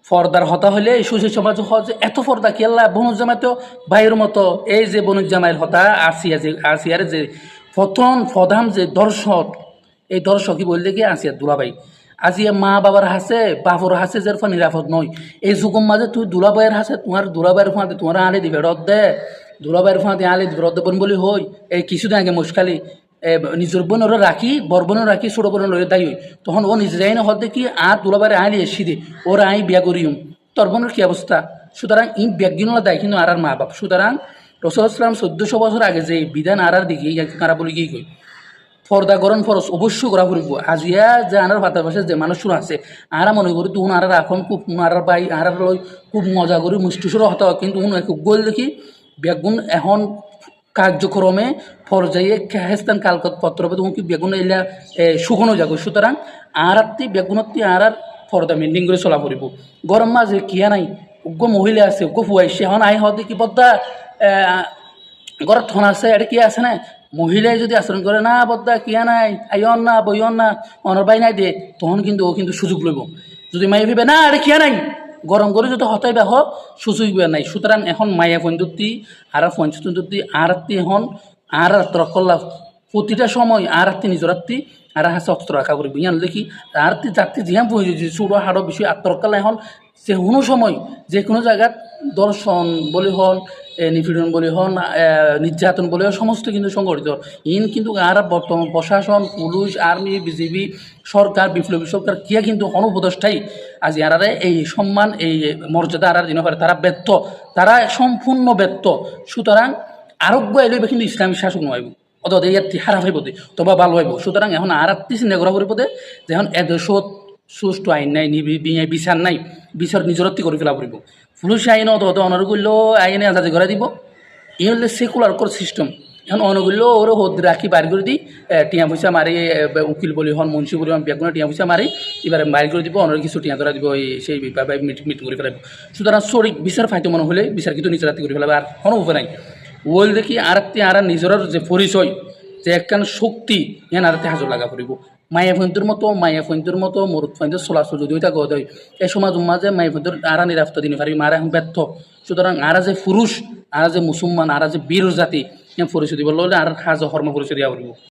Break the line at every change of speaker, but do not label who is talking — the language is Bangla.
ফর্দার হতা হলে এই সুশীল সমাজ যে এত ফর্দা কি আল্লাহ বনুজ জামাই তো ভাইয়ের মতো এই যে বনুজ জামাইয়ের হতা আসিয়ার যে প্রধান যে দর্শক এই দর্শকই বললে কি আসিয়ার দুলাভাই আজিয়া মা বাবার হাসে বাপর হাসে যার ফা নিরাপদ নয় এই যুগম মাঝে তুই দুলাভাইয়ের হাসে তোমার দুলাভাইয়ের ফাঁদে তোমার আলে দিবে রদ দে দুলাভাইয়ের ফাঁদে আলে দিবে রদ বন বলি হই এই কিছুদিন আগে মুশকালি নিজের বোনেরও রাখি বড় বোনেরও রাখি ছোটো বোনের লড়ে দায়ী হই তখন ও নিজে যাই না হল দেখি আর দুলাভাইয়ের আইলি এসি দে ওরা আই বিয়া করিম তোর বোনের কী অবস্থা সুতরাং ই ব্যাগিনলা দেয় কিন্তু আর মা বাপ সুতরাং রসুল ইসলাম 1400 বছর আগে যে বিধান আর দিকে কারা বলি গিয়ে কই ফর্দা গরম ফরস অবশ্যই করা ফুরিব আজিয়া যে আনার ভাতার পাশে যে মানুষরা আছে আরা মনে করি তুন আর এখন খুব আর বাই আর লই খুব মজা করি মুষ্টিসুর হতে কিন্তু উন এক গোল দেখি বেগুন এখন কার্যক্রমে পর্যায়ে খেস্তান কালকত পত্র তখন কি বেগুন এলা শুকনো যাগো সুতরাং আর বেগুনত্তি আর ফর্দা মেনটেন করে চলা পড়ব গরম মাঝে কিয়া নাই উগ্র মহিলা আছে উগ্র ফুয়াইছে এখন আই হতে কি বদ্দা ঘরত থন আছে এটা কি আছে না মহিলাই যদি আচরণ করে না বদ্দা কিয়া নাই আইন না বইন না অনর বাই নাই দিয়ে তখন কিন্তু ও কিন্তু সুযোগ লইব যদি মাই ভেবে না এটা কিয়া নাই গরম করে যদি হতাই বা হোক সুযোগ নাই সুতরাং এখন মায়া পঞ্চত্তি আর পঞ্চতন্ত্রী আর এখন আর তরকল্লা প্রতিটা সময় আর নিজের আর হাসে অস্ত্র রাখা করবি ইয়ান দেখি আর যাত্রী জিহাম পৌঁছেছি ছোটো হাড়ো বিষয় আত্মরকাল্লা এখন যে কোনো সময় যে কোনো জায়গাত দর্শন বলি হন নিপীড়ন বলি হন নির্যাতন বলি হন সমস্ত কিন্তু সংগঠিত ইন কিন্তু আর বর্তমান প্রশাসন পুলিশ আর্মি বিজেপি সরকার বিপ্লবী সরকার কিয়া কিন্তু অনুপদেষ্টাই আজ ইয়ারারে এই সম্মান এই মর্যাদা আর দিন করে তারা ব্যর্থ তারা সম্পূর্ণ ব্যর্থ সুতরাং আরোগ্য এলেবে কিন্তু ইসলামী শাসক নয় অত ইয়ার হারা হইব তবা ভালো হইব সুতরাং এখন আর চিন্তা করা করিব যে এখন এদেশত সুষ্ঠু আইন নাই বিচার নাই বিচার নিজরত্তি করে ফেলা পড়ব পুলিশ আইন অত অনরগুল্য আইনে আজাদি করে দিব এই হলে সেকুলার কোর সিস্টেম এখন অনগুল্য ওর হদ রাখি বাইর করে দিই টিয়া পয়সা মারি উকিল বলি হন মুন্সি বলি হন বেগুনা টিয়া পয়সা মারি এবারে বাইর করে দিব অনর কিছু টিয়া ধরা দিব সেই মিট করে ফেলাব সুতরাং সঠিক বিচার ফাইতে মনে হলে বিচার কিন্তু নিজরাত্তি করে ফেলাবে আর কোনো উপায় নাই ওল দেখি আর নিজের যে পরিচয় যে একখান শক্তি ইয়ান আর হাজর লাগা পড়ব মায়া ফৈন্তুর মতো মরুদ ফৈন্তুর চলাচল যদি ওইটা গদ হয় এই সমাজ মাঝে মায়া ফৈন্তুর আরা নিরাপত্তা দিনে পারি মারা এখন ব্যর্থ সুতরাং আরা যে পুরুষ আরা যে মুসলমান আরা যে বীর জাতি পরিচয় দিব আর হাজ হর্ম পরিচয় দিয়া পড়ব